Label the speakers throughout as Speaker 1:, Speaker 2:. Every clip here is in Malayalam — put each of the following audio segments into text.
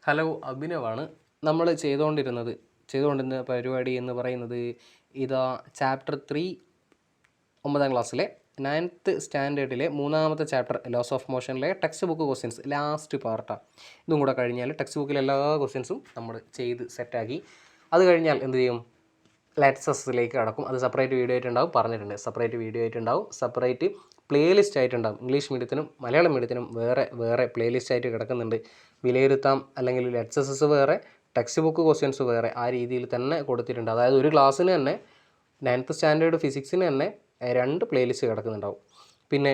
Speaker 1: ഹലോ, അഭിനവാണ്. നമ്മൾ ചെയ്തുകൊണ്ടിരുന്ന പരിപാടി എന്ന് പറയുന്നത് ഇതാ ചാപ്റ്റർ 3 9ാം ക്ലാസ്സിലെ 9th സ്റ്റാൻഡേർഡിലെ 3ാമത്തെ ചാപ്റ്റർ ലോസ് ഓഫ് മോഷനിലെ ടെക്സ്റ്റ് ബുക്ക് ക്വസ്റ്റ്യൻസ് ലാസ്റ്റ് പാർട്ടാണ്. ഇതും കൂടെ കഴിഞ്ഞാൽ ടെക്സ്റ്റ് ബുക്കിലെ എല്ലാ ക്വസ്റ്റ്യൻസും നമ്മൾ ചെയ്ത് സെറ്റാക്കി. അത് കഴിഞ്ഞാൽ എന്ത് ചെയ്യും? ലെറ്റ്സസിലേക്ക് കടക്കും. അത് സെപ്പറേറ്റ് വീഡിയോ ആയിട്ടുണ്ടാവും, പറഞ്ഞിട്ടുണ്ട്. സെപ്പറേറ്റ് വീഡിയോ ആയിട്ടുണ്ടാവും, സെപ്പറേറ്റ് പ്ലേലിസ്റ്റ് ആയിട്ടുണ്ടാവും. ഇംഗ്ലീഷ് മീഡിയത്തിനും മലയാളം മീഡിയത്തിനും വേറെ പ്ലേലിസ്റ്റ് ആയിട്ട് കിടക്കുന്നുണ്ട്. വിലയിരുത്താം അല്ലെങ്കിൽ ലെറ്റ്സസ് വേറെ, ടെക്സ്റ്റ് ബുക്ക് ക്വസ്റ്റ്യൻസ് വേറെ, ആ രീതിയിൽ തന്നെ കൊടുത്തിട്ടുണ്ട്. അതായത് ഒരു ക്ലാസ്സിന് തന്നെ 9th സ്റ്റാൻഡേർഡ് ഫിസിക്സിന് തന്നെ 2 പ്ലേലിസ്റ്റ് കിടക്കുന്നുണ്ടാവും. പിന്നെ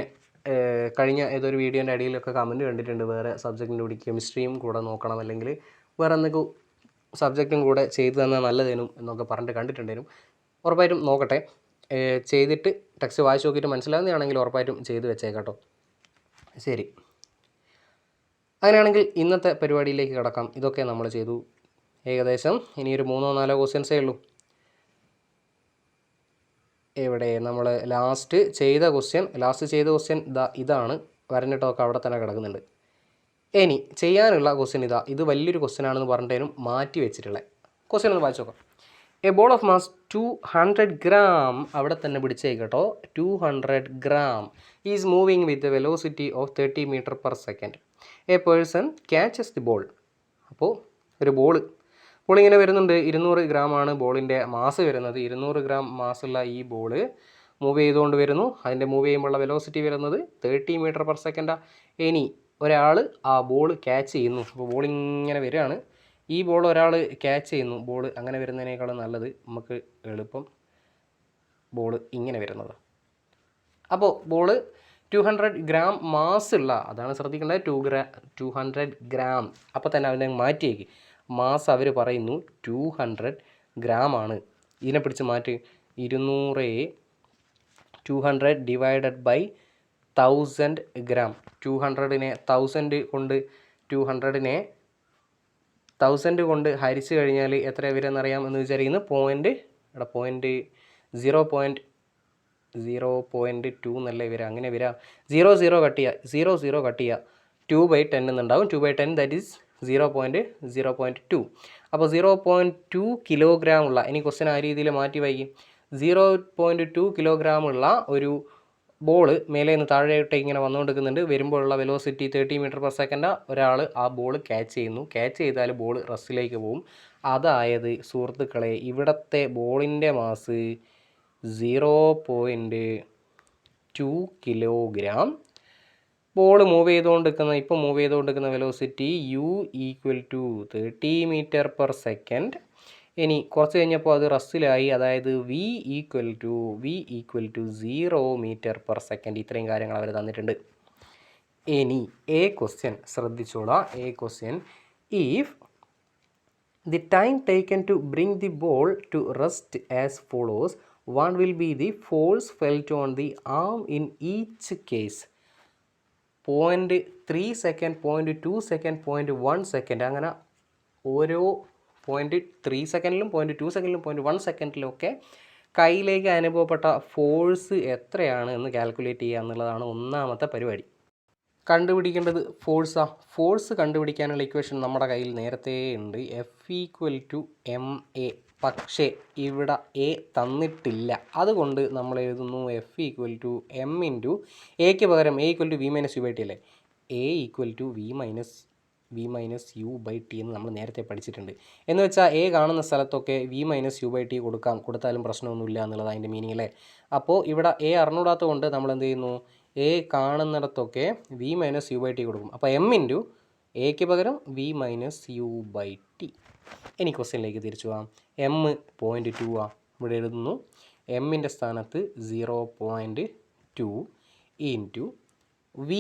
Speaker 1: കഴിഞ്ഞ ഏതൊരു വീഡിയോൻ്റെ അടിയിലൊക്കെ കമൻറ്റ് കണ്ടിട്ടുണ്ട്, വേറെ സബ്ജക്റ്റിൻ്റെ കൂടി കെമിസ്ട്രിയും കൂടെ നോക്കണം, അല്ലെങ്കിൽ വേറെ എന്തെങ്കിലും സബ്ജക്റ്റും കൂടെ ചെയ്തു തന്നാൽ നല്ലതേനും എന്നൊക്കെ പറഞ്ഞിട്ട് കണ്ടിട്ടുണ്ടേനും. ഉറപ്പായിട്ടും നോക്കട്ടെ. ചെയ്തിട്ട് ടെക്സ്റ്റ് വായിച്ച് നോക്കിയിട്ട് മനസ്സിലാകുന്നതാണെങ്കിൽ ഉറപ്പായിട്ടും ചെയ്ത് വെച്ചേക്കാട്ടോ. ശരി, അങ്ങനെയാണെങ്കിൽ ഇന്നത്തെ പരിപാടിയിലേക്ക് കിടക്കാം. ഇതൊക്കെ നമ്മൾ ചെയ്തു. ഏകദേശം ഇനിയൊരു 3-4 ക്വസ്റ്റ്യൻസേ ഉള്ളൂ. എവിടെ നമ്മൾ ലാസ്റ്റ് ചെയ്ത ക്വസ്റ്റ്യൻ ഇതാണ്, വരഞ്ഞിട്ടൊക്കെ അവിടെ തന്നെ കിടക്കുന്നുണ്ട്. ഇനി ചെയ്യാനുള്ള ക്വസ്റ്റ്യൻ ഇത് വലിയൊരു ക്വസ്റ്റ്യൻ ആണെന്ന് പറഞ്ഞിട്ടേനും മാറ്റി വെച്ചിട്ടുള്ള ക്വസ്റ്റ്യൻ ഒന്ന് വായിച്ചു നോക്കാം. A ball of mass 200 gram, അവിടെ തന്നെ പിടിച്ചേക്കട്ടോ, 200 gram is moving with a velocity of 30 meter/second. A person catches the ball. അപ്പോൾ ഒരു ബോൾ ഇങ്ങനെ വരുന്നുണ്ട്. 200 ഗ്രാമാണ് ബോളിൻ്റെ മാസ് വരുന്നത്. 200 gram മാസുള്ള ഈ ബോൾ മൂവ് ചെയ്തുകൊണ്ട് വരുന്നു. അതിൻ്റെ മൂവ് ചെയ്യുമ്പോഴുള്ള വെലോസിറ്റി വരുന്നത് 30 meter/second. ഇനി ഒരാൾ ആ ബോൾ ക്യാച്ച് ചെയ്യുന്നു. അപ്പോൾ ബോൾ ഇങ്ങനെ വരികയാണ്. ഈ ബോൾ ഒരാൾ ക്യാച്ച് ചെയ്യുന്നു. ബോൾ അങ്ങനെ വരുന്നതിനേക്കാളും നല്ലത് നമുക്ക് എളുപ്പം ബോൾ ഇങ്ങനെ വരുന്നത്. അപ്പോൾ ബോൾ 200 gram മാസുള്ള, അതാണ് ശ്രദ്ധിക്കേണ്ടത്, 200 gram. അപ്പോൾ തന്നെ അവനെ മാറ്റിയേക്ക്. മാസ് അവർ പറയുന്നു 200 gram ആണ്. ഇതിനെ പിടിച്ച് മാറ്റി. 200 ഡിവൈഡഡ് ബൈ 1000 gram. 200നെ 1000 കൊണ്ട് 1000 കൊണ്ട് ഹരിച്ച് കഴിഞ്ഞാൽ എത്ര വരുമെന്നറിയാം എന്ന് വിചാരിക്കുന്നു. പോയിൻറ്റ് 0.2 എന്നല്ലേ വരിക, അങ്ങനെ വരിക. 0 കട്ട് ചെയ്യുക 2/10 എന്നുണ്ടാവും. 2/10 ദാറ്റ് ഈസ് 0.2. അപ്പോൾ 0.2 കിലോഗ്രാം ഉള്ള, ഇനി ക്വസ്റ്റ്യൻ ആ രീതിയിൽ മാറ്റി വയ്ക്കും. 0.2 കിലോഗ്രാം ഉള്ള ഒരു ബോൾ മേലെ നിന്ന് താഴെയോട്ട് ഇങ്ങനെ വന്നുകൊണ്ടിരിക്കുന്നുണ്ട്. വരുമ്പോഴുള്ള വെലോസിറ്റി 30 meter/second. ഒരാൾ ആ ബോൾ ക്യാച്ച് ചെയ്യുന്നു. ക്യാച്ച് ചെയ്താൽ ബോൾ റസ്സിലേക്ക് പോകും. അതായത് സുഹൃത്തുക്കളെ, ഇവിടുത്തെ ബോളിൻ്റെ മാസ് 0.2 കിലോഗ്രാം. ബോൾ മൂവ് ചെയ്തുകൊണ്ടിരിക്കുന്ന വെലോസിറ്റി u = 30 meter/second. ഇനി കുറച്ച് കഴിഞ്ഞപ്പോൾ അത് റസ്സിലായി, അതായത് v = 0 meter/second. ഇത്രയും കാര്യങ്ങൾ അവർ തന്നിട്ടുണ്ട്. ഇനി എ ക്വസ്റ്റ്യൻ ശ്രദ്ധിച്ചോളാം. A question, if the time taken to bring the ball to rest as follows, what will be the force felt on the arm in each case? 0.3 second, 0.2 second, 0.1 second, അങ്ങനെ ഓരോ 0.3 സെക്കൻഡിലും 0.2 സെക്കൻഡിലും 0.1 സെക്കൻഡിലും ഒക്കെ കയ്യിലേക്ക് അനുഭവപ്പെട്ട ഫോഴ്സ് എത്രയാണ് എന്ന് കാൽക്കുലേറ്റ് ചെയ്യുക എന്നുള്ളതാണ് ഒന്നാമത്തെ പരിപാടി. കണ്ടുപിടിക്കേണ്ടത് ഫോഴ്സ് കണ്ടുപിടിക്കാനുള്ള ഇക്വേഷൻ നമ്മുടെ കയ്യിൽ നേരത്തെ ഉണ്ട്. F = ma. പക്ഷേ ഇവിടെ എ തന്നിട്ടില്ല. അതുകൊണ്ട് നമ്മൾ എഴുതുന്നു F = m × എക്ക് പകരം a = v - u/t അല്ലേ. a = v - u/t എന്ന് നമ്മൾ നേരത്തെ പഠിച്ചിട്ടുണ്ട്. എന്ന് വെച്ചാൽ a കാണുന്ന സ്ഥലത്തൊക്കെ v - u/t കൊടുത്താലും പ്രശ്നമൊന്നുമില്ല എന്നുള്ളത് അതിൻ്റെ മീനിങ് അല്ലേ. അപ്പോൾ ഇവിടെ a അറിഞ്ഞൂടാത്തത് കൊണ്ട് നമ്മൾ എന്ത് ചെയ്യുന്നു, a കാണുന്നിടത്തൊക്കെ v - u/t കൊടുക്കും. അപ്പോൾ m × എക്ക് പകരം v - u/t. ഇനി ക്വസ്റ്റ്യനിലേക്ക് തിരിച്ചു പോകാം. m 0.2 ഇവിടെ എഴുതുന്നു. എമ്മിൻ്റെ സ്ഥാനത്ത് 0.2 ഇൻറ്റു v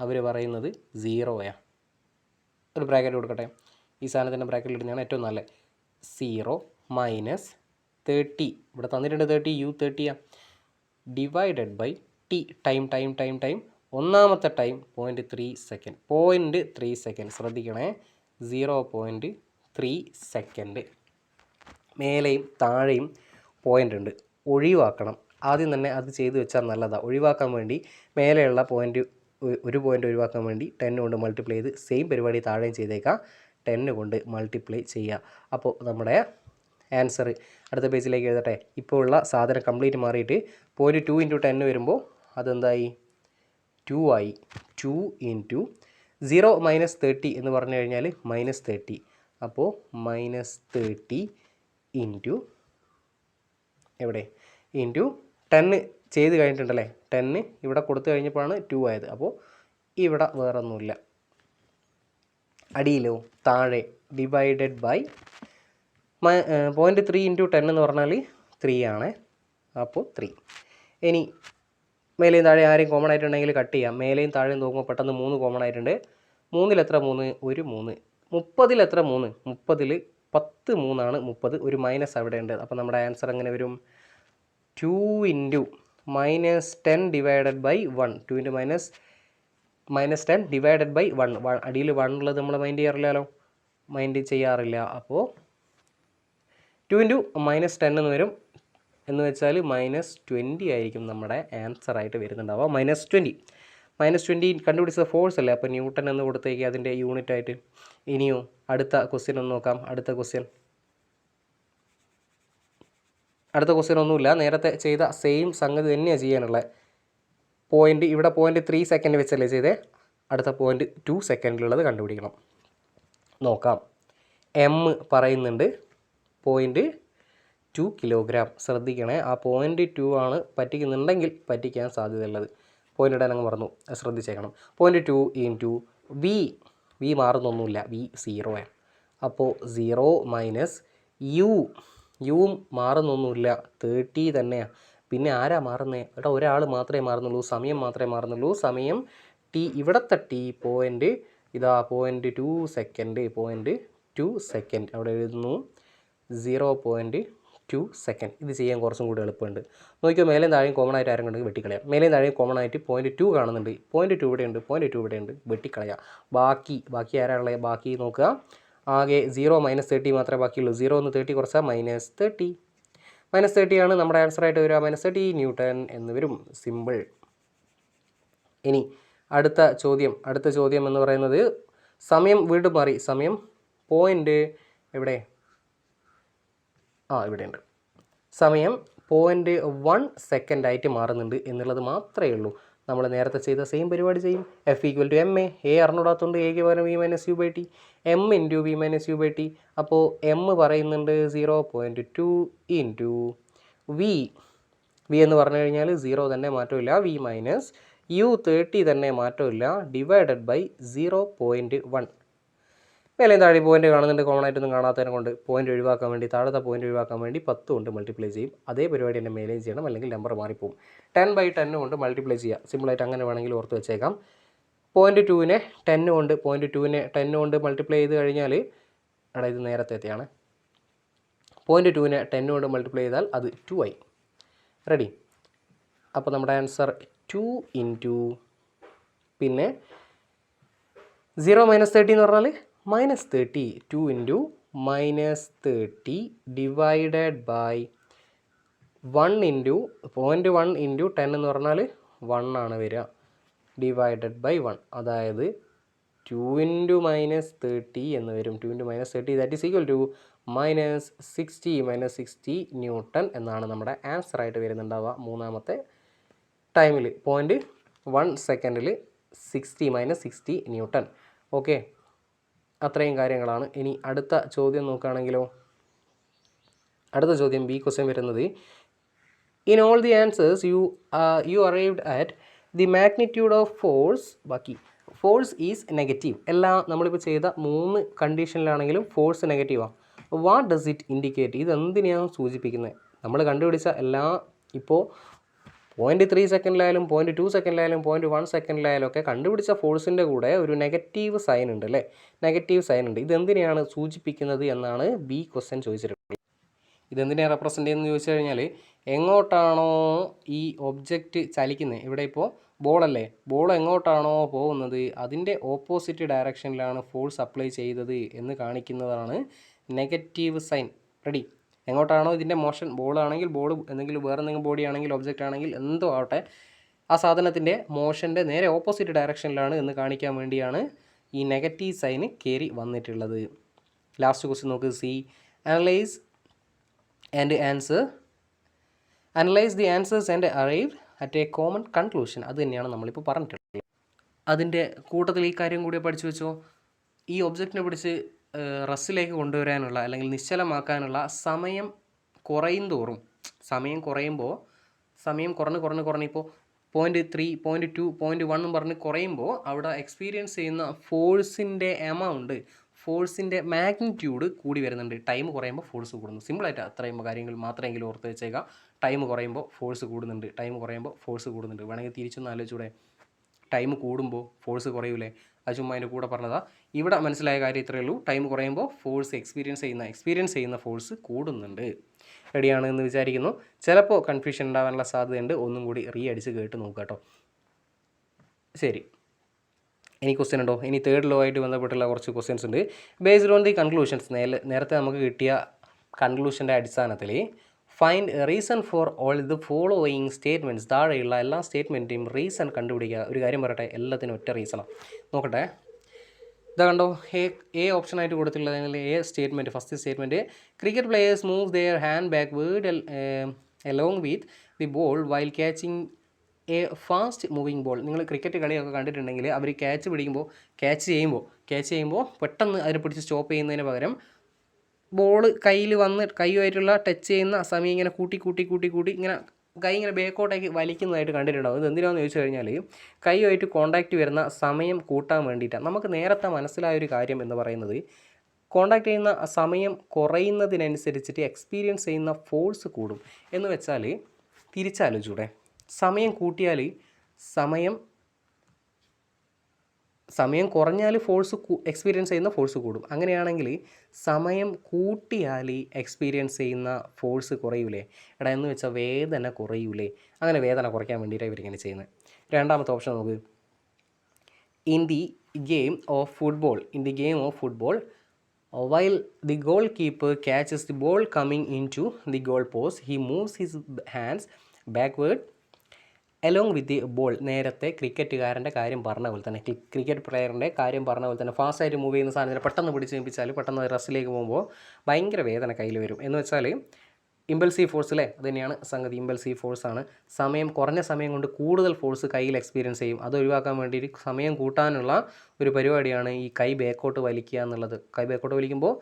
Speaker 1: അവർ പറയുന്നത് 0 ഒരു ബ്രാക്കറ്റ് കൊടുക്കട്ടെ. ഈ സാധനത്തിൻ്റെ ബ്രാക്കറ്റിൽ ഇടുന്നതാണ് ഏറ്റവും നല്ലത്. 0 - 30 ഇവിടെ തന്നിട്ടുണ്ട്, 30 u 30 divided by T. Time ഒന്നാമത്തെ ടൈം 0.3 സെക്കൻഡ്. ശ്രദ്ധിക്കണേ, 0.3 സെക്കൻഡ്. മേലെയും താഴെയും പോയിൻ്റ് ഉണ്ട്, ഒഴിവാക്കണം. ആദ്യം തന്നെ അത് ചെയ്ത് വെച്ചാൽ നല്ലതാണ്. ഒഴിവാക്കാൻ വേണ്ടി മേലെയുള്ള ഒരു പോയിൻ്റ് ഒഴിവാക്കാൻ വേണ്ടി 10 കൊണ്ട് മൾട്ടിപ്ലൈ ചെയ്ത് സെയിം പരിപാടി താഴെയും ചെയ്തേക്കാം. 10 കൊണ്ട് മൾട്ടിപ്ലൈ ചെയ്യുക. അപ്പോൾ നമ്മുടെ ആൻസർ അടുത്ത പേജിലേക്ക് എഴുതട്ടെ. ഇപ്പോൾ ഉള്ള സാധനം കംപ്ലീറ്റ് മാറിയിട്ട് 0.2 × 10 വരുമ്പോൾ അതെന്തായി 2 ആയി. 2 × 0 - 30 എന്ന് പറഞ്ഞു കഴിഞ്ഞാൽ -30. അപ്പോൾ -30 ഇൻറ്റു എവിടെ ഇൻറ്റു 10 ചെയ്ത് കഴിഞ്ഞിട്ടുണ്ടല്ലേ. 10 ഇവിടെ കൊടുത്തു കഴിഞ്ഞപ്പോഴാണ് 2 ആയത്. അപ്പോൾ ഇവിടെ വേറെ ഒന്നുമില്ല. അടിയിലോ താഴെ ഡിവൈഡഡ് ബൈ 0.3 × 10 എന്ന് പറഞ്ഞാൽ 3 ആണ്. അപ്പോൾ 3. ഇനി മേലെയും താഴെ ആരെയും കോമൺ ആയിട്ടുണ്ടെങ്കിൽ കട്ട് ചെയ്യാം. മേലെയും താഴെയും നോക്കുമ്പോൾ പെട്ടെന്ന് 3 കോമൺ ആയിട്ടുണ്ട്. 3-ൽ എത്ര 3? ഒരു 3. 30-ൽ എത്ര 3? 30-ൽ 10 3 30. ഒരു മൈനസ് അവിടെ ഉണ്ട്. അപ്പോൾ നമ്മുടെ ആൻസർ എങ്ങനെ വരും? 2 × -10 ഡിവൈഡഡ് ബൈ 1. 2 × -10 divided by 1. അടിയിൽ 1 ഉള്ളത് നമ്മൾ മൈൻഡ് ചെയ്യാറില്ല. അപ്പോൾ 2 × -10 എന്ന് വരും. എന്ന് വെച്ചാൽ -20 ആയിരിക്കും നമ്മുടെ ആൻസർ ആയിട്ട് വരുന്നുണ്ടാവുക. -20 കണ്ടുപിടിച്ചത് ഫോഴ്സ് അല്ലേ. അപ്പോൾ ന്യൂട്ടൺ എന്ന് കൊടുത്തേക്ക് അതിൻ്റെ യൂണിറ്റ് ആയിട്ട്. ഇനിയോ അടുത്ത ക്വസ്റ്റ്യൻ ഒന്ന് നോക്കാം. അടുത്ത ക്വസ്റ്റ്യൻ ഒന്നുമില്ല, നേരത്തെ ചെയ്ത സെയിം സംഗതി തന്നെയാണ് ചെയ്യാനുള്ളത്. പോയിൻ്റ് ഇവിടെ 0.3 സെക്കൻഡ് വെച്ചല്ലേ ചെയ്തേ. അടുത്ത 0.2 സെക്കൻഡിലുള്ളത് കണ്ടുപിടിക്കണം. നോക്കാം. എം പറയുന്നുണ്ട് 0.2 കിലോഗ്രാം. ശ്രദ്ധിക്കണേ, ആ 0.2 ആണ് പറ്റിക്കുന്നുണ്ടെങ്കിൽ പറ്റിക്കാൻ സാധ്യതയുള്ളത്. പോയിൻ്റ് ഇടാൻ അങ്ങ് മറന്നു, ശ്രദ്ധിച്ചേക്കണം. 0.2 ഇൻറ്റു വി മാറുന്നൊന്നുമില്ല, വി 0 ആണ്. അപ്പോൾ 0 മൈനസ് യുവും മാറുന്നൊന്നുമില്ല, 30 തന്നെയാണ്. പിന്നെ ആരാ മാറുന്നത്? ഇവിടെ ഒരാൾ മാത്രമേ മാറുന്നുള്ളൂ, സമയം മാത്രമേ മാറുന്നുള്ളൂ. സമയം ടി, ഇവിടുത്തെ ടി പോയിൻ്റ് ഇതാ 0.2 സെക്കൻഡ്. 0.2 സെക്കൻഡ് അവിടെ എഴുതുന്നു. 0.2 സെക്കൻഡ്. ഇത് ചെയ്യാൻ കുറച്ചും കൂടി എളുപ്പമുണ്ട്. നോക്കിയോ, മേലെയും താഴെയും കോമൺ ആയിട്ട് ആരും കണ്ടെങ്കിൽ വെട്ടിക്കളയാം. മേലെയും താഴെയും കോമൺ ആയിട്ട് 0.2 കാണുന്നുണ്ട്. 0.2 ഇവിടെയുണ്ട്, 0.2 ഇവിടെയുണ്ട്, വെട്ടിക്കളയാം. ബാക്കി ആരാളുള്ളത്? ബാക്കി നോക്കുക. ആകെ 0 - 30 മാത്രമേ ബാക്കിയുള്ളൂ. 0 ന്ന് 30 കുറച്ചാൽ -30. -30 ആണ് നമ്മുടെ ആൻസർ ആയിട്ട് വരിക. -30 ന്യൂട്ടൺ എന്ന് വരും. സിമ്പിൾ. ഇനി അടുത്ത ചോദ്യം എന്ന് പറയുന്നത് സമയം വീണ്ടും മാറി. സമയം പോയിൻ്റ് എവിടെ? ഇവിടെയുണ്ട്. സമയം 0.1 സെക്കൻഡ് ആയിട്ട് മാറുന്നുണ്ട് എന്നുള്ളത് മാത്രമേ ഉള്ളൂ. നമ്മൾ നേരത്തെ ചെയ്ത സെയിം പരിപാടി ചെയ്യും. F = ma. അറിഞ്ഞൂടാത്തതുകൊണ്ട് എക്ക് പകരം v - u/t. m × v - u/t. അപ്പോൾ m പറയുന്നുണ്ട് 0.2 ഇൻറ്റു വി എന്ന് പറഞ്ഞു കഴിഞ്ഞാൽ 0 തന്നെ മാറ്റമില്ല. v - u 30 തന്നെ മാറ്റമില്ല. Divided by 0.1. മേലെയും താഴെ പോയിൻ്റ് കാണുന്നുണ്ട്. കോമൺ ആയിട്ടൊന്നും കാണാത്തതിനെ കൊണ്ട് പോയിൻ്റ് ഒഴിവാക്കാൻ വേണ്ടി, താഴത്തെ പോയിൻ്റ് ഒഴിവാക്കാൻ വേണ്ടി 10 കൊണ്ട് മൾട്ടിപ്ലൈ ചെയ്യും. അതേ പരിപാടി തന്നെ മേലെയും ചെയ്യണം, അല്ലെങ്കിൽ നമ്പർ മാറിപ്പോവും. 10/10 കൊണ്ട് മൾട്ടിപ്ലൈ ചെയ്യുക. സിമ്പിളായിട്ട് അങ്ങനെ വേണമെങ്കിൽ ഓർത്ത് വെച്ചേക്കാം. 0.2-നെ 10 കൊണ്ട് 0.2-നെ 10 കൊണ്ട് മൾട്ടിപ്ലൈ ചെയ്ത് കഴിഞ്ഞാൽ ഇത് നേരത്തെയാണ്. 0.2-നെ 10 കൊണ്ട് മൾട്ടിപ്ലൈ ചെയ്താൽ അത് 2 ആയി. റെഡി? അപ്പോൾ നമ്മുടെ ആൻസർ 2 ഇൻറ്റു പിന്നെ 0 - 30 എന്ന് പറഞ്ഞാൽ -30. 2 into -30 divided by 1 into 0.1 into 10 എന്ന് പറഞ്ഞാൽ 1 ആണ് വരിക. ഡിവൈഡഡ് ബൈ 1, അതായത് 2 ഇൻറ്റു -30 എന്ന് വരും. 2 into -30 that is equal to -60 newton എന്നാണ് നമ്മുടെ ആൻസർ ആയിട്ട് വരുന്നുണ്ടാവുക. മൂന്നാമത്തെ ടൈമിൽ 0.1 സെക്കൻഡിൽ 60 - 60 ന്യൂട്ടൺ. ഓക്കെ, അത്രയും കാര്യങ്ങളാണ്. ഇനി അടുത്ത ചോദ്യം നോക്കുകയാണെങ്കിലോ, അടുത്ത ചോദ്യം ബി ക്വസ്റ്റ്യൻ വരുന്നത് in all the answers you arrived at the magnitude of force is negative. എല്ലാം നമ്മളിപ്പോൾ ചെയ്ത 3 കണ്ടീഷനിലാണെങ്കിലും ഫോഴ്സ് നെഗറ്റീവാണ്. What does it indicate? ഇത് എന്തിനെയാണ് സൂചിപ്പിക്കുന്നത്? നമ്മൾ കണ്ടുപിടിച്ച എല്ലാ ഇപ്പോൾ 0.3 സെക്കൻഡിലായാലും 0.2 സെക്കൻഡിലായാലും 0.1 സെക്കൻഡിലായാലും ഒക്കെ കണ്ടുപിടിച്ച ഫോഴ്സിൻ്റെ കൂടെ ഒരു നെഗറ്റീവ് സൈൻ ഉണ്ട് അല്ലേ? നെഗറ്റീവ് സൈൻ ഉണ്ട്. ഇതെന്തിനെയാണ് സൂചിപ്പിക്കുന്നത് എന്നാണ് ബി ക്വസ്റ്റ്യൻ ചോദിച്ചിട്ടുള്ളത്. ഇതെന്തിനെയാണ് റെപ്രസെൻ്റ് ചെയ്യുന്നത് ചോദിച്ചു കഴിഞ്ഞാൽ, എങ്ങോട്ടാണോ ഈ ഒബ്ജക്റ്റ് ചലിക്കുന്നത്, ഇവിടെ ഇപ്പോൾ ബോളല്ലേ, ബോൾ എങ്ങോട്ടാണോ പോകുന്നത് അതിൻ്റെ ഓപ്പോസിറ്റ് ഡയറക്ഷനിലാണ് ഫോഴ്സ് അപ്ലൈ ചെയ്തത് എന്ന് കാണിക്കുന്നതാണ് നെഗറ്റീവ് സൈൻ. റെഡി? എങ്ങോട്ടാണോ ഇതിൻ്റെ മോഷൻ, ബോളാണെങ്കിൽ ബോൾ, എന്തെങ്കിലും വേറെ എന്തെങ്കിലും ബോഡി ആണെങ്കിൽ ഒബ്ജക്റ്റ് ആണെങ്കിൽ എന്തോ ആവട്ടെ, ആ സാധനത്തിൻ്റെ മോഷൻ്റെ നേരെ ഓപ്പോസിറ്റ് ഡയറക്ഷനിലാണ് എന്ന് കാണിക്കാൻ വേണ്ടിയാണ് ഈ നെഗറ്റീവ് സൈന് കയറി വന്നിട്ടുള്ളത്. ലാസ്റ്റ് ക്വസ്റ്റ്യൻ നോക്ക്. C analyse the answers and arrive at A common conclusion. അത് തന്നെയാണ് നമ്മളിപ്പോൾ പറഞ്ഞിട്ടുള്ളത്. അതിൻ്റെ കൂട്ടത്തിൽ ഈ കാര്യം കൂടി പഠിച്ചു വെച്ചോ. ഈ ഒബ്ജക്റ്റിനെ പിടിച്ച് റസ്സിലേക്ക് കൊണ്ടുവരാനുള്ള അല്ലെങ്കിൽ നിശ്ചലമാക്കാനുള്ള സമയം കുറയും തോറും, സമയം കുറഞ്ഞ് ഇപ്പോൾ 0.3, 0.2, 0.1 എന്ന് പറഞ്ഞ് കുറയുമ്പോൾ അവിടെ എക്സ്പീരിയൻസ് ചെയ്യുന്ന ഫോഴ്സിൻ്റെ മാഗ്നിറ്റ്യൂഡ് കൂടി വരുന്നുണ്ട്. ടൈം കുറയുമ്പോൾ ഫോഴ്സ് കൂടുന്നു. സിമ്പിളായിട്ട് അത്രയും കാര്യങ്ങൾ മാത്രമെങ്കിലും ഓർത്ത് വെച്ചേക്കാം. ടൈം കുറയുമ്പോൾ ഫോഴ്സ് കൂടുന്നുണ്ട്, വേണമെങ്കിൽ തിരിച്ചൊന്ന് ആലോചിച്ചൂടെ. ടൈം കൂടുമ്പോൾ ഫോഴ്സ് കുറയൂലേ? അത് ചുമ്മാ അതിൻ്റെ കൂടെ പറഞ്ഞതാ. ഇവിടെ മനസ്സിലായ കാര്യം ഇത്രയേ ഉള്ളൂ. ടൈം കുറയുമ്പോൾ ഫോഴ്സ് എക്സ്പീരിയൻസ് ചെയ്യുന്ന ഫോഴ്സ് കൂടുന്നുണ്ട്. റെഡിയാണ് എന്ന് വിചാരിക്കുന്നു. ചിലപ്പോൾ കൺഫ്യൂഷൻ ഉണ്ടാകാനുള്ള സാധ്യതയുണ്ട്. ഒന്നും കൂടി അടിച്ച് കേട്ട് നോക്കുക കേട്ടോ. ശരി, ഇനി ക്വസ്റ്റ്യൻ ഉണ്ടോ? ഇനി തേർഡ് ലോ ആയിട്ട് ബന്ധപ്പെട്ടുള്ള കുറച്ച് ക്വസ്റ്റ്യൻസ് ഉണ്ട്. ബേസ്ഡ് ഓൺ ദി കൺക്ലൂഷൻസ്, നേരത്തെ നമുക്ക് കിട്ടിയ കൺക്ലൂഷൻ്റെ അടിസ്ഥാനത്തിൽ find reason for all the following statements. താഴെയുള്ള എല്ലാ സ്റ്റേറ്റ്മെൻറ്റിൻ്റെയും റീസൺ കണ്ടുപിടിക്കുക. ഒരു കാര്യം പറയട്ടെ, എല്ലാത്തിനും ഒറ്റ റീസണാണ്. നോക്കട്ടെ, ഇതാ കണ്ടോ, എ ഓപ്ഷനായിട്ട് കൊടുത്തിട്ടുള്ളത്. A statement, first statement, cricket players move their hand backward along with the ball while catching a fast moving ball. നിങ്ങൾ ക്രിക്കറ്റ് കളിയൊക്കെ കണ്ടിട്ടുണ്ടെങ്കിൽ അവർ ക്യാച്ച് ചെയ്യുമ്പോൾ പെട്ടെന്ന് അതിനെ പിടിച്ച് സ്റ്റോപ്പ് ചെയ്യുന്നതിന് പകരം ബോൾ കയ്യിൽ വന്ന് കൈയുമായിട്ടുള്ള ടച്ച് ചെയ്യുന്ന സമയം ഇങ്ങനെ കൂട്ടി ഇങ്ങനെ കൈ ഇങ്ങനെ ബേക്കോട്ടേക്ക് വലിക്കുന്നതായിട്ട് കണ്ടിട്ടുണ്ടാവും. ഇത് എന്തിനാണെന്ന് ചോദിച്ചു കഴിഞ്ഞാൽ കൈയുമായിട്ട് കോണ്ടാക്റ്റ് വരുന്ന സമയം കൂട്ടാൻ വേണ്ടിയിട്ടാണ്. നമുക്ക് നേരത്തെ മനസ്സിലായൊരു കാര്യം എന്ന് പറയുന്നത്, കോണ്ടാക്ട് ചെയ്യുന്ന സമയം കുറയുന്നതിനനുസരിച്ചിട്ട് എക്സ്പീരിയൻസ് ചെയ്യുന്ന ഫോഴ്സ് കൂടും എന്ന് വെച്ചാൽ തിരിച്ചാലോചിച്ചൂടെ. സമയം കൂട്ടിയാൽ സമയം കുറഞ്ഞാൽ എക്സ്പീരിയൻസ് ചെയ്യുന്ന ഫോഴ്സ് കൂടും. അങ്ങനെയാണെങ്കിൽ സമയം കൂട്ടിയാൽ എക്സ്പീരിയൻസ് ചെയ്യുന്ന ഫോഴ്സ് കുറയൂലേ? എന്ന് വെച്ചാൽ വേദന കുറയൂലേ? അങ്ങനെ വേദന കുറയ്ക്കാൻ വേണ്ടിയിട്ടാണ് ഇവരിങ്ങനെ ചെയ്യുന്നത്. രണ്ടാമത്തെ ഓപ്ഷൻ നോക്ക്. In the game of football while the goalkeeper catches the ball coming into the goal post, he moves his hands backward along with the ball. നേരത്തെ ക്രിക്കറ്റുകാരൻ്റെ കാര്യം പറഞ്ഞ പോലെ തന്നെ, ക്രിക്കറ്റ് പ്ലെയറിൻ്റെ കാര്യം പറഞ്ഞ പോലെ തന്നെ, ഫാസ്റ്റായിട്ട് മൂവ് ചെയ്യുന്ന സാധനത്തിന് പെട്ടെന്ന് പിടിച്ച് ഏൽപ്പിച്ചാൽ പെട്ടെന്ന് റസ്സിലേക്ക് പോകുമ്പോൾ ഭയങ്കര വേദന കയ്യിൽ വരും. എന്ന് വെച്ചാൽ ഇമ്പൾസീവ് ഫോഴ്സ് അല്ലേ? അത് തന്നെയാണ് സംഗതി. ഇമ്പൾസീവ് ഫോഴ്സാണ്. കുറഞ്ഞ സമയം കൊണ്ട് കൂടുതൽ ഫോഴ്സ് കയ്യിൽ എക്സ്പീരിയൻസ് ചെയ്യും. അത് ഒഴിവാക്കാൻ വേണ്ടിയിട്ട് സമയം കൂട്ടാനുള്ള ഒരു പരിപാടിയാണ് ഈ കൈ ബാക്കോട്ട് വലിക്കുക എന്നുള്ളത്. കൈ ബാക്കോട്ട് വലിക്കുമ്പോൾ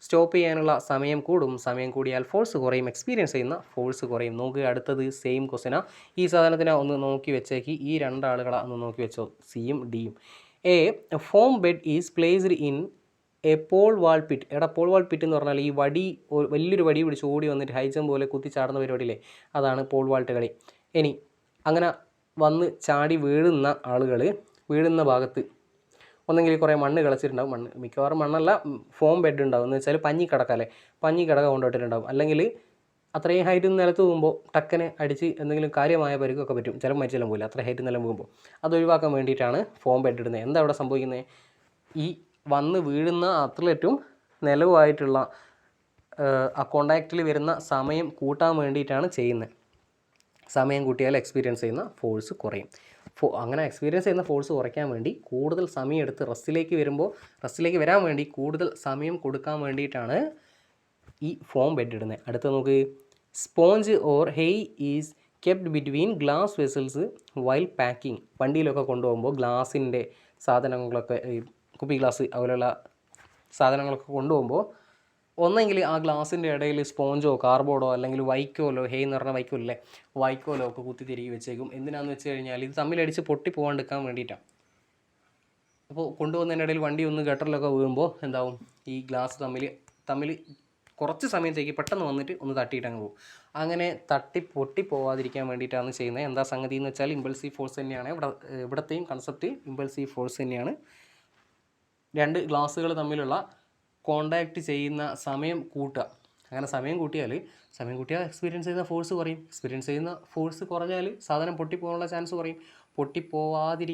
Speaker 1: സ്റ്റോപ്പ് ചെയ്യാനുള്ള സമയം കൂടും. സമയം കൂടിയാൽ ഫോഴ്സ് കുറയും, എക്സ്പീരിയൻസ് ചെയ്യുന്ന ഫോഴ്സ് കുറയും. നോക്കുക, അടുത്തത് സെയിം ക്വസ്റ്റ്യനാണ്. ഈ സാധനത്തിനെ ഒന്ന് നോക്കി വെച്ചേക്ക്. ഈ രണ്ടാളുകളെ ഒന്ന് നോക്കി വെച്ചോ, സിയും ഡിയും. A foam bed is placed in a pole vault pit. Pole vault pit എന്ന് പറഞ്ഞാൽ ഈ വലിയൊരു വടി പിടിച്ച് ഓടി വന്നിട്ട് ഹൈ ജമ്പ് പോലെ കുത്തി ചാടുന്ന പരിപാടിയില്ലേ, അതാണ് പോൾ വാൾട്ട് കളി. ഇനി അങ്ങനെ വന്ന് ചാടി വീഴുന്ന ആളുകൾ വീഴുന്ന ഭാഗത്ത് ഒന്നെങ്കിൽ കുറേ മണ്ണ് കളിച്ചിട്ടുണ്ടാവും. മിക്കവാറും മണ്ണല്ല, ഫോം ബെഡ് ഉണ്ടാവും. എന്ന് വെച്ചാൽ പഞ്ഞിക്കടക കൊണ്ടുപോയിട്ടുണ്ടാവും. അല്ലെങ്കിൽ അത്രയും ഹൈറ്റിൽ നിന്ന് നിലത്ത് പോകുമ്പോൾ ടക്കന് അടിച്ച് എന്തെങ്കിലും കാര്യമായ പരിക്കൊക്കെ പറ്റും. ചിലപ്പോൾ മരിച്ചെല്ലാം പോയില്ല, അത്ര ഹൈറ്റിൽ നിലം പോകുമ്പോൾ. അത് ഒഴിവാക്കാൻ വേണ്ടിയിട്ടാണ് ഫോം ബെഡ് ഇടുന്നത്. എന്താ അവിടെ സംഭവിക്കുന്നത്? ഈ വന്ന് വീഴുന്ന അത്ലറ്റും നിലവുമായിട്ടുള്ള ആ കോണ്ടാക്റ്റിൽ വരുന്ന സമയം കൂട്ടാൻ വേണ്ടിയിട്ടാണ് ചെയ്യുന്നത്. സമയം കൂട്ടിയാൽ എക്സ്പീരിയൻസ് ചെയ്യുന്ന ഫോഴ്സ് കുറയും. അങ്ങനെ എക്സ്പീരിയൻസ് ചെയ്യുന്ന ഫോഴ്സ് കുറയ്ക്കാൻ വേണ്ടി കൂടുതൽ സമയം എടുത്ത് റസ്സിലേക്ക് വരാൻ വേണ്ടി കൂടുതൽ സമയം കൊടുക്കാൻ വേണ്ടിയിട്ടാണ് ഈ ഫോം ബെഡ് ഇടുന്നത്. അടുത്ത നോക്ക്. Sponge or hay is kept between glass vessels while packing. വണ്ടിയിലൊക്കെ കൊണ്ടുപോകുമ്പോൾ ഗ്ലാസിൻ്റെ സാധനങ്ങളൊക്കെ, കുപ്പി ഗ്ലാസ് അതുപോലെയുള്ള സാധനങ്ങളൊക്കെ കൊണ്ടുപോകുമ്പോൾ ഒന്നെങ്കിൽ ആ ഗ്ലാസിൻ്റെ ഇടയിൽ സ്പോഞ്ചോ കാർബോർഡോ അല്ലെങ്കിൽ വൈക്കോലോ, ഹെയ് എന്ന് പറഞ്ഞാൽ വൈക്കോലല്ലേ, വൈക്കോലോ ഒക്കെ കുത്തി തിരികെ വെച്ചേക്കും. എന്തിനാണെന്ന് വെച്ച് കഴിഞ്ഞാൽ ഇത് തമ്മിലടിച്ച് പൊട്ടി പോകാണ്ടിരിക്കാൻ വേണ്ടിയിട്ടാണ്. അപ്പോൾ കൊണ്ടുപോകുന്നതിൻ്റെ ഇടയിൽ വണ്ടി ഒന്ന് ഗട്ടറിലൊക്കെ വീഴുമ്പോൾ എന്താവും, ഈ ഗ്ലാസ് തമ്മിൽ കുറച്ച് സമയത്തേക്ക് പെട്ടെന്ന് വന്നിട്ട് ഒന്ന് തട്ടിയിട്ട് അങ്ങ് പോകും. അങ്ങനെ പൊട്ടി പോവാതിരിക്കാൻ വേണ്ടിയിട്ടാണ് ചെയ്യുന്നത്. എന്താ സംഗതി എന്ന് വെച്ചാൽ ഇമ്പൾസീവ് ഫോഴ്സ് തന്നെയാണ് ഇവിടത്തെയും കൺസെപ്റ്റ്. ഇമ്പൾസീവ് ഫോഴ്സ് തന്നെയാണ്. രണ്ട് ഗ്ലാസ്സുകൾ തമ്മിലുള്ള കോണ്ടാക്റ്റ് ചെയ്യുന്ന സമയം കൂട്ടുക. അങ്ങനെ സമയം കൂട്ടിയാൽ എക്സ്പീരിയൻസ് ചെയ്യുന്ന ഫോഴ്സ് കുറയും. എക്സ്പീരിയൻസ് ചെയ്യുന്ന ഫോഴ്സ് കുറഞ്ഞാൽ സാധനം പൊട്ടിപ്പോകാനുള്ള ചാൻസ് കുറയും. പൊട്ടിപ്പോവാണ്ട്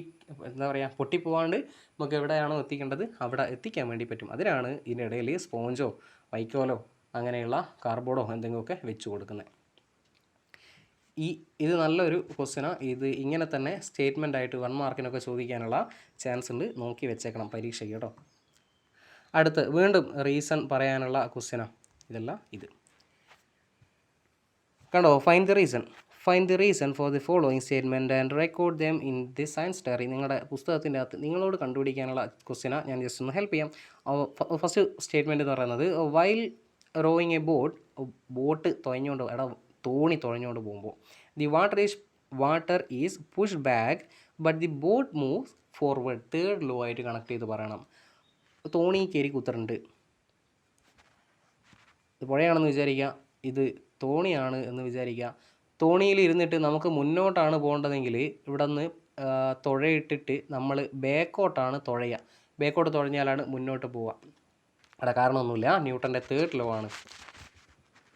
Speaker 1: നമുക്ക് എവിടെയാണോ എത്തിക്കേണ്ടത് അവിടെ എത്തിക്കാൻ വേണ്ടി പറ്റും. അതിനാണ് ഇതിനിടയിൽ സ്പോഞ്ചോ വൈക്കോലോ അങ്ങനെയുള്ള കാർബോർഡോ എന്തെങ്കിലുമൊക്കെ വെച്ച് കൊടുക്കുന്നത്. ഇത് നല്ലൊരു ക്വസ്റ്റ്യനാണ്. ഇത് ഇങ്ങനെ തന്നെ സ്റ്റേറ്റ്മെൻ്റ് ആയിട്ട് 1 മാർക്കിനൊക്കെ ചോദിക്കാനുള്ള ചാൻസ് ഉണ്ട്. നോക്കി വെച്ചേക്കണം പരീക്ഷയ്ക്ക് കേട്ടോ. അടുത്ത് വീണ്ടും റീസൺ പറയാനുള്ള ക്വസ്റ്റ്യനാണ്. ഇതല്ല ഇത് കണ്ടോ. Find the reason for the following statement and record them in the science diary. നിങ്ങളുടെ പുസ്തകത്തിൻ്റെ അകത്ത് നിങ്ങളോട് കണ്ടുപിടിക്കാനുള്ള ക്വസ്റ്റ്യനാണ്. ഞാൻ ജസ്റ്റ് ഒന്ന് ഹെൽപ്പ് ചെയ്യാം. ഫസ്റ്റ് സ്റ്റേറ്റ്മെൻറ്റ് എന്ന് പറയുന്നത് വൈൽ റോയിങ് എ ബോട്ട് തുഴഞ്ഞുകൊണ്ട് തോണി തുഴഞ്ഞുകൊണ്ട് പോകുമ്പോൾ the water is push back but the boat moves forward. Third law ആയിട്ട് കണക്ട് ചെയ്ത് പറയണം. തോണി കയറി കുത്തറുണ്ട്. ഇത് പുഴയാണെന്ന് വിചാരിക്കുക, ഇത് തോണിയാണ് എന്ന് വിചാരിക്കുക. തോണിയിൽ ഇരുന്നിട്ട് നമുക്ക് മുന്നോട്ടാണ് പോകേണ്ടതെങ്കിൽ ഇവിടെ നിന്ന് തുഴയിട്ടിട്ട് നമ്മൾ ബാക്കോട്ടാണ് തുഴയുക. ബാക്കോട്ട് തുഴഞ്ഞാലാണ് മുന്നോട്ട് പോവുക. അവിടെ കാരണമൊന്നുമില്ല, ന്യൂട്ടൻ്റെ തേർഡ് ലോ ആണ്.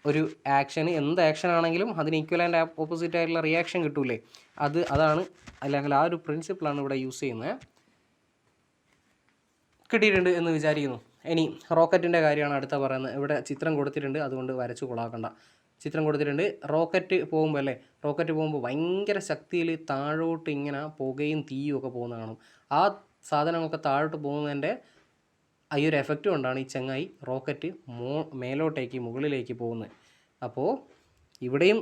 Speaker 1: ഒരു ആക്ഷന് എന്ത് ആക്ഷൻ ആണെങ്കിലും അതിന് ഈക്വൽ ആൻഡ് ഓപ്പോസിറ്റ് ആയിട്ടുള്ള റിയാക്ഷൻ കിട്ടൂലേ, അതാണ് അല്ലെങ്കിൽ ആ ഒരു പ്രിൻസിപ്പിളാണ് ഇവിടെ യൂസ് ചെയ്യുന്നത്. കിട്ടിയിട്ടുണ്ട് എന്ന് വിചാരിക്കുന്നു. ഇനി റോക്കറ്റിൻ്റെ കാര്യമാണ് അടുത്ത പറയുന്നത്. ഇവിടെ ചിത്രം കൊടുത്തിട്ടുണ്ട്, അതുകൊണ്ട് വരച്ച് കൊളാക്കണ്ട. ചിത്രം കൊടുത്തിട്ടുണ്ട്. റോക്കറ്റ് പോകുമ്പോൾ ഭയങ്കര ശക്തിയിൽ താഴോട്ട് ഇങ്ങനെ പുകയും തീയും ഒക്കെ പോകുന്ന കാണും. ആ സാധനങ്ങളൊക്കെ താഴോട്ട് പോകുന്നതിൻ്റെ ഈ ഒരു എഫക്റ്റ് കൊണ്ടാണ് ഈ ചങ്ങായി റോക്കറ്റ് മുകളിലേക്ക് പോകുന്നത്. അപ്പോൾ ഇവിടെയും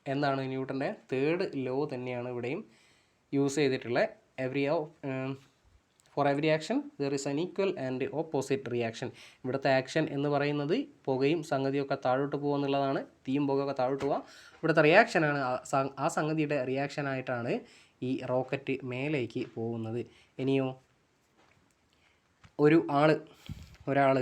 Speaker 1: എന്താണ് ന്യൂട്ടൻ്റെ തേർഡ് ലോ തന്നെയാണ് ഇവിടെയും യൂസ് ചെയ്തിട്ടുള്ളത്. For every action there is an equal and opposite reaction. ഇവിടുത്തെ ആക്ഷൻ എന്ന് പറയുന്നത് പുകയും സംഗതിയൊക്കെ താഴോട്ട് പോകുക എന്നുള്ളതാണ്. തീയും പുകയൊക്കെ താഴോട്ട് പോവുക. ഇവിടുത്തെ റിയാക്ഷനാണ്, ആ സംഗതിയുടെ റിയാക്ഷനായിട്ടാണ് ഈ റോക്കറ്റ് മേലേക്ക് പോകുന്നത്. ഇനിയോ ഒരാൾ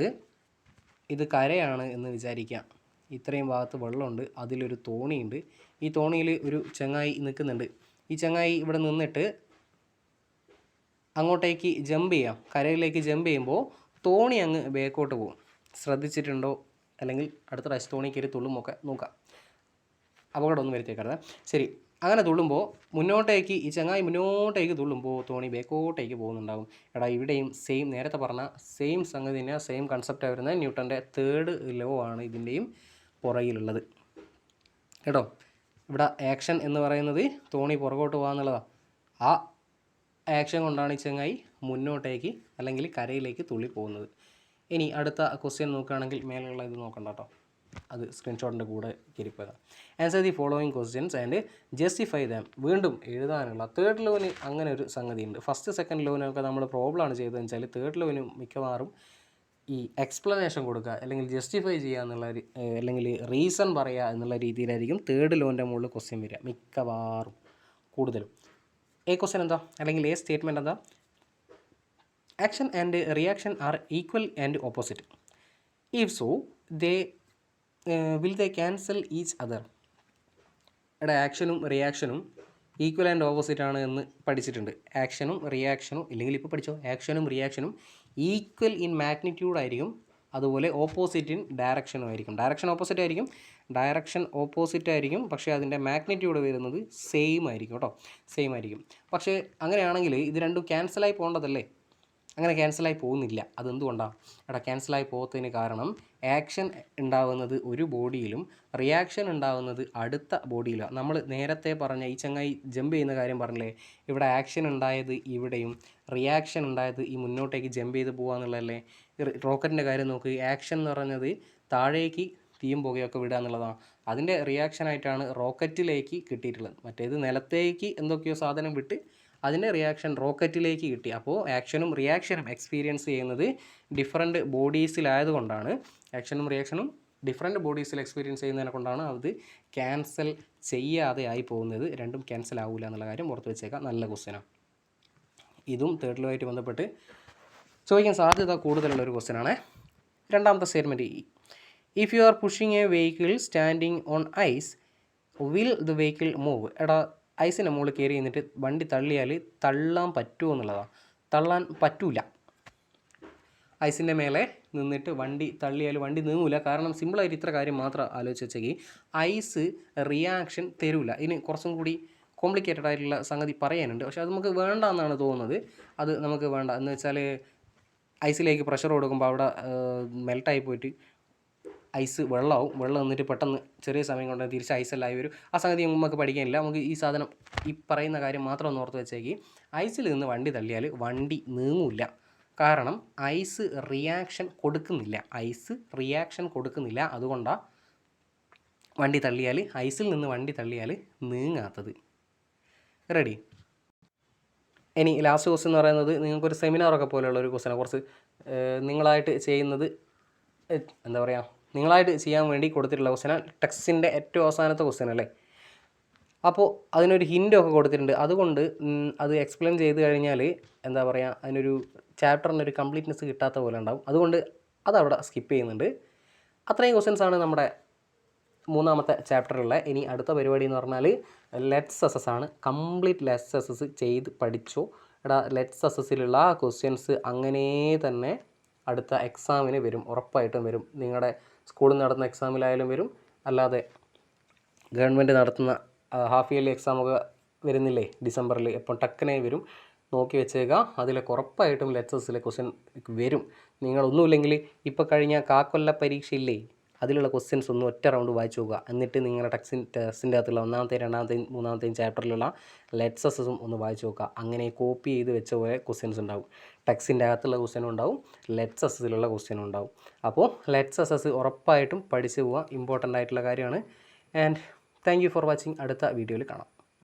Speaker 1: ഇത് കരയാണ് എന്ന് വിചാരിക്കാം. ഇത്രയും ഭാഗത്ത് വെള്ളമുണ്ട്, അതിലൊരു തോണിയുണ്ട്. ഈ തോണിയിൽ ഒരു ചങ്ങായി നിൽക്കുന്നുണ്ട്. ഈ ചങ്ങായി ഇവിടെ നിന്നിട്ട് അങ്ങോട്ടേക്ക് ജമ്പ് ചെയ്യാം. കരയിലേക്ക് ജമ്പ് ചെയ്യുമ്പോൾ തോണി അങ്ങ് ബേക്കോട്ട് പോകും. ശ്രദ്ധിച്ചിട്ടുണ്ടോ? അല്ലെങ്കിൽ അടുത്ത പ്രാവശ്യം തോണി കയറി തുള്ളുമൊക്കെ നോക്കാം. അപകടമൊന്നും വരുത്തിയേക്കരുത്. ശരി, അങ്ങനെ തുള്ളുമ്പോൾ ഈ ചങ്ങായി മുന്നോട്ടേക്ക് തുള്ളുമ്പോൾ തോണി ബേക്കോട്ടേക്ക് പോകുന്നുണ്ടാകും. ഇവിടെയും നേരത്തെ പറഞ്ഞ സെയിം സംഗതി തന്നെ, സെയിം കൺസെപ്റ്റാണ് വരുന്നത്. ന്യൂട്ടൻ്റെ തേർഡ് ലോ ആണ് ഇതിൻ്റെയും പുറകിലുള്ളത് കേട്ടോ. ഇവിടെ ആക്ഷൻ എന്ന് പറയുന്നത് തോണി പുറകോട്ട് പോകാന്നുള്ളതാണ്. ആ ആക്ഷൻ കൊണ്ടാണ് ഈ ചങ്ങായി മുന്നോട്ടേക്ക് അല്ലെങ്കിൽ കരയിലേക്ക് തുള്ളി പോകുന്നത്. ഇനി അടുത്ത ക്വസ്റ്റ്യൻ നോക്കുകയാണെങ്കിൽ മേലുള്ള ഇത് നോക്കണ്ട കേട്ടോ, അത് സ്ക്രീൻഷോട്ടിൻ്റെ കൂടെ കയറിപ്പോയതാണ്. Answer the following questions and justify them. വീണ്ടും എഴുതാനുള്ള തേർഡ് ലോന് അങ്ങനെ ഒരു സംഗതി ഉണ്ട്. ഫസ്റ്റ് സെക്കൻഡ് ലോനൊക്കെ നമ്മൾ പ്രോബ്ലമാണ് ചെയ്തതെന്ന് വെച്ചാൽ തേർഡ് ലോന് മിക്കവാറും ഈ എക്സ്പ്ലനേഷൻ കൊടുക്കുക അല്ലെങ്കിൽ ജസ്റ്റിഫൈ ചെയ്യുക എന്നുള്ള അല്ലെങ്കിൽ റീസൺ പറയുക എന്നുള്ള രീതിയിലായിരിക്കും തേർഡ് ലോൻ്റെ മുകളിൽ ക്വസ്റ്റ്യൻ വരിക മിക്കവാറും കൂടുതലും. ക്വസ്റ്റ്യൻ എന്താ അല്ലെങ്കിൽ സ്റ്റേറ്റ്മെൻറ്റ് എന്താ? Action and reaction are equal and opposite. If so will they cancel each other. ഇവിടെ ആക്ഷനും റിയാക്ഷനും ഈക്വൽ ആൻഡ് ഓപ്പോസിറ്റ് ആണ് എന്ന് പഠിച്ചിട്ടുണ്ട്. ആക്ഷനും റിയാക്ഷനും ഇല്ലെങ്കിൽ ഇപ്പോൾ പഠിച്ചോ, ആക്ഷനും റിയാക്ഷനും ഈക്വൽ ഇൻ മാഗ്നിറ്റ്യൂഡ് ആയിരിക്കും, അതുപോലെ ഓപ്പോസിറ്റ് ഇൻ ഡയറക്ഷനും ആയിരിക്കും. ഡയറക്ഷൻ ഓപ്പോസിറ്റ് ആയിരിക്കും, പക്ഷേ അതിൻ്റെ മാഗ്നിറ്റ്യൂഡ് വരുന്നത് സെയിം ആയിരിക്കും കേട്ടോ, സെയിം ആയിരിക്കും. പക്ഷേ അങ്ങനെയാണെങ്കിൽ ഇത് രണ്ടും ക്യാൻസലായി പോകേണ്ടതല്ലേ? അങ്ങനെ ക്യാൻസലായി പോകുന്നില്ല. അതെന്തുകൊണ്ടാണ്? ക്യാൻസലായി പോകത്തതിന് കാരണം ആക്ഷൻ ഉണ്ടാകുന്നത് ഒരു ബോഡിയിലും റിയാക്ഷൻ ഉണ്ടാകുന്നത് അടുത്ത ബോഡിയിലാണ്. നമ്മൾ നേരത്തെ പറഞ്ഞ ഈ ചങ്ങായി ജമ്പ് ചെയ്യുന്ന കാര്യം പറഞ്ഞില്ലേ, ഇവിടെ ആക്ഷൻ ഉണ്ടായത് ഇവിടെയും റിയാക്ഷൻ ഉണ്ടായത് ഈ മുന്നോട്ടേക്ക് ജമ്പ് ചെയ്ത് പോകുക എന്നുള്ളതല്ലേ. റോക്കറ്റിൻ്റെ കാര്യം നോക്ക്, ആക്ഷൻ എന്ന് പറഞ്ഞത് താഴേക്ക് തീയും പുകയൊക്കെ വിടുക എന്നുള്ളതാണ്. അതിൻ്റെ റിയാക്ഷനായിട്ടാണ് റോക്കറ്റിലേക്ക് കിട്ടിയിട്ടുള്ളത്. മറ്റേത് നിലത്തേക്ക് എന്തൊക്കെയോ സാധനം വിട്ട് അതിൻ്റെ റിയാക്ഷൻ റോക്കറ്റിലേക്ക് കിട്ടി. അപ്പോൾ ആക്ഷനും റിയാക്ഷനും എക്സ്പീരിയൻസ് ചെയ്യുന്നത് ഡിഫറെൻറ്റ് ബോഡീസിലായതുകൊണ്ടാണ്, ആക്ഷനും റിയാക്ഷനും ഡിഫറെൻറ്റ് ബോഡീസിൽ എക്സ്പീരിയൻസ് ചെയ്യുന്നതിനെ കൊണ്ടാണ് അത് ക്യാൻസൽ ചെയ്യാതെ ആയി പോകുന്നത്. രണ്ടും ക്യാൻസൽ ആവില്ല എന്നുള്ള കാര്യം ഓർത്ത് വെച്ചേക്കാം. നല്ല ക്വസ്റ്റ്യനാണ്. ഇതും തേർഡ് ലോ ആയിട്ട് ബന്ധപ്പെട്ട് ചോദിക്കാൻ സാധ്യത കൂടുതലുള്ളൊരു ക്വസ്റ്റ്യനാണ്. രണ്ടാമത്തെ statement, if you are pushing a vehicle standing on ice will the vehicle move. ഐസിൻ്റെ മുകളിൽ കയറി നിന്നിട്ട് വണ്ടി തള്ളിയാൽ തള്ളാൻ പറ്റുമോ എന്നുള്ളതാണ്. തള്ളാൻ പറ്റൂല. ഐസിൻ്റെ മേലെ നിന്നിട്ട് വണ്ടി തള്ളിയാൽ വണ്ടി നീങ്ങൂല. കാരണം സിമ്പിളായിട്ട് ഇത്ര കാര്യം മാത്രം ആലോചിച്ച് വെച്ചെങ്കിൽ ഐസ് റിയാക്ഷൻ തരൂല. ഇനി കുറച്ചും കൂടി കോംപ്ലിക്കേറ്റഡ് ആയിട്ടുള്ള സംഗതി പറയാനുണ്ട്, പക്ഷേ അത് നമുക്ക് വേണ്ട എന്നാണ് തോന്നുന്നത്. അത് നമുക്ക് വേണ്ട എന്ന് വെച്ചാൽ ഐസിലേക്ക് പ്രഷർ കൊടുക്കുമ്പോൾ അവിടെ മെൽട്ടായി പോയിട്ട് ഐസ് വെള്ളമാവും. വെള്ളം നിന്നിട്ട് പെട്ടെന്ന് ചെറിയ സമയം കൊണ്ട് തിരിച്ച് ഐസെല്ലാം വരും. ആ സംഗതി നമുക്ക് പഠിക്കാനില്ല. നമുക്ക് ഈ സാധനം ഈ പറയുന്ന കാര്യം മാത്രം ഒന്ന് ഓർത്ത് വെച്ചേക്ക്. ഐസിൽ നിന്ന് വണ്ടി തള്ളിയാൽ വണ്ടി നീങ്ങില്ല. കാരണം ഐസ് റിയാക്ഷൻ കൊടുക്കുന്നില്ല. അതുകൊണ്ടാണ് വണ്ടി തള്ളിയാൽ, ഐസിൽ നിന്ന് വണ്ടി തള്ളിയാൽ നീങ്ങാത്തത്. റെഡി? ഇനി ലാസ്റ്റ് ക്വസ്റ്റ്യൻ എന്ന് പറയുന്നത് നിങ്ങൾക്കൊരു സെമിനാറൊക്കെ പോലെയുള്ള ഒരു ക്വസ്റ്റ്യനാണ്. കുറച്ച് നിങ്ങളായിട്ട് ചെയ്യുന്നത് എന്താ പറയുക, നിങ്ങളായിട്ട് ചെയ്യാൻ വേണ്ടി കൊടുത്തിട്ടുള്ള ക്വസ്റ്റ്യനാണ്. ടെക്സ്റ്റിൻ്റെ ഏറ്റവും അവസാനത്തെ ക്വസ്റ്റ്യൻ അല്ലേ. അപ്പോൾ അതിനൊരു ഹിൻറ്റൊക്കെ കൊടുത്തിട്ടുണ്ട്. അതുകൊണ്ട് അത് എക്സ്പ്ലെയിൻ ചെയ്ത് കഴിഞ്ഞാൽ എന്താ പറയുക, അതിനൊരു ചാപ്റ്ററിനൊരു കംപ്ലീറ്റ്നെസ് കിട്ടാത്ത പോലെ ഉണ്ടാവും. അതുകൊണ്ട് അതവിടെ സ്കിപ്പ് ചെയ്യുന്നുണ്ട്. അത്രയും ക്വസ്റ്റ്യൻസാണ് നമ്മുടെ 3ാമത്തെ ചാപ്റ്ററിലുള്ള. ഇനി അടുത്ത പരിപാടി എന്ന് പറഞ്ഞാൽ ലെറ്റ്സ് അസസ് ആണ്. കംപ്ലീറ്റ് ലെറ്റ്സ് അസസ് ചെയ്ത് പഠിച്ചോ. ലെറ്റ്സ് അസസ്സിലുള്ള ക്വസ്റ്റ്യൻസ് അങ്ങനെ തന്നെ അടുത്ത എക്സാമിന് വരും, ഉറപ്പായിട്ടും വരും. നിങ്ങളുടെ സ്കൂളിൽ നടത്തുന്ന എക്സാമിലായാലും വരും, അല്ലാതെ ഗവൺമെൻറ് നടത്തുന്ന ഹാഫ് ഇയർലി എക്സാമൊക്കെ വരുന്നില്ലേ ഡിസംബറിൽ, എപ്പം ടക്കനെ വരും. നോക്കി വെച്ചേക്കുക. അതിലൊക്കെ ഉറപ്പായിട്ടും ലെറ്റ്സ് അസസ്സിലെ ക്വസ്റ്റ്യൻ വരും. നിങ്ങളൊന്നുമില്ലെങ്കിൽ ഇപ്പോൾ കഴിഞ്ഞ കാക്കൊല്ല പരീക്ഷയില്ലേ, അതിലുള്ള ക്വസ്റ്റ്യൻസ് ഒന്ന് ഒറ്റ റൗണ്ട് വായിച്ചു നോക്കുക. എന്നിട്ട് നിങ്ങളുടെ ടെക്സ്റ്റിൻ്റെ അകത്തുള്ള 1ാമത്തെയും 2ാമത്തെയും 3ാമത്തെയും ചാപ്റ്ററിലുള്ള ലെറ്റ്സ് അസസും ഒന്ന് വായിച്ചു നോക്കുക. അങ്ങനെ കോപ്പി ചെയ്ത് വെച്ച പോലെ ക്വസ്റ്റ്യൻസ് ഉണ്ടാവും. ടെക്സ്റ്റിൻ്റെ അകത്തുള്ള ക്വസ്റ്റ്യനും ഉണ്ടാവും, ലെറ്റ്സ് അസസിലുള്ള ക്വസ്റ്റ്യനും ഉണ്ടാവും. അപ്പോൾ ലെറ്റ്സ് അസസ് ഉറപ്പായിട്ടും പഠിച്ചു പോവുക. ഇമ്പോർട്ടൻ്റ് ആയിട്ടുള്ള കാര്യമാണ്. And thank you for watching. അടുത്ത വീഡിയോയിൽ കാണാം.